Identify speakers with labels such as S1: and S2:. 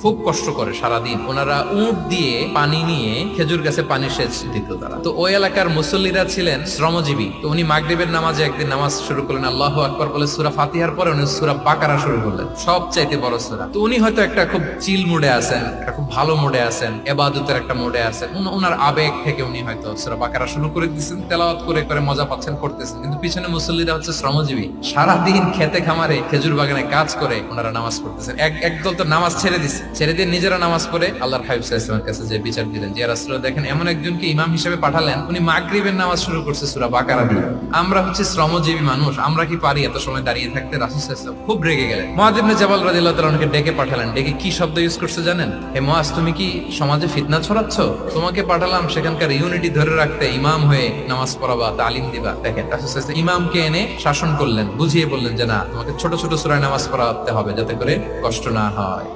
S1: খুব কষ্ট করে সারাদিন। ওনারা উট দিয়ে পানি নিয়ে খেজুর গাছে পানি সেচ দিত তারা। তো ওই এলাকার মুসল্লিরা ছিলেন শ্রমজীবী। তো উনি মাগরিবের নামাজে একদিন নামাজ শুরু করলেন, আল্লাহু আকবার বলে সূরা ফাতিহার পরে উনি সূরা বাকারা শুরু করলেন, সবচাইতে বড় সূরা। তো উনি হয়তো একটা খুব চিল মুডে আছেন, একটা খুব ভালো মুডে আছেন, ইবাদতের একটা মুডে আছেন। উনার আবেগ থেকে উনি হয়তো সূরা বাকারা শুরু করে দিয়েছেন, তেলাওয়াত করে করে মজা পাচ্ছেন, করতেছেন। কিন্তু পিছনে মুসল্লিরা হচ্ছে শ্রমজীবী, সারাদিন খেতে খামারে খেজুর বাগানে কাজ করে ওনারা নামাজ পড়তেছেন। একদল তো নামাজ ছেড়ে দিচ্ছে, ছেড়ে দিয়ে নিজেরা নামাজ পড়ে আল্লাহর হাবিব সাল্লাল্লাহু আলাইহি ওয়াসাল্লামের কাছে যে বিচার দিলেন যে রাসূলুল্লাহ দেখেন এমন একজনকে ইমাম হিসেবে পাঠালেন, উনি মাগরিবের নামাজ শুরু করছে সূরা বাকারা দিয়ে। আমরা হচ্ছে শ্রমজীবী মানুষ, আমরা কি পারি এত সময় দাঁড়িয়ে থাকতে? রাসূল সাল্লাল্লাহু আলাইহি ওয়াসাল্লাম খুব রেগে গেলেন। মুআয ইবনে জাবাল রাদিয়াল্লাহু তাআলা ওনাকে ডেকে পাঠালেন। ডেকে কি শব্দ ইউজ করছে জানেন? হে মুআয, তুমি কি সমাজে ফিতনা ছড়াচ্ছ? তোমাকে পাঠালাম সেখানকার ইউনিটি ধরে রাখতে, ইমাম হয়ে নামাজ পড়াবা, তালিম দিবা। দেখেন রাসূল সাল্লাল্লাহু আলাইহি ওয়াসাল্লাম ইমামকে এনে শাসন করলেন, বুঝিয়ে বললেন যে না, তোমাকে ছোট ছোট সূরায় নামাজ পড়াতে হবে যাতে করে কষ্ট না হয়।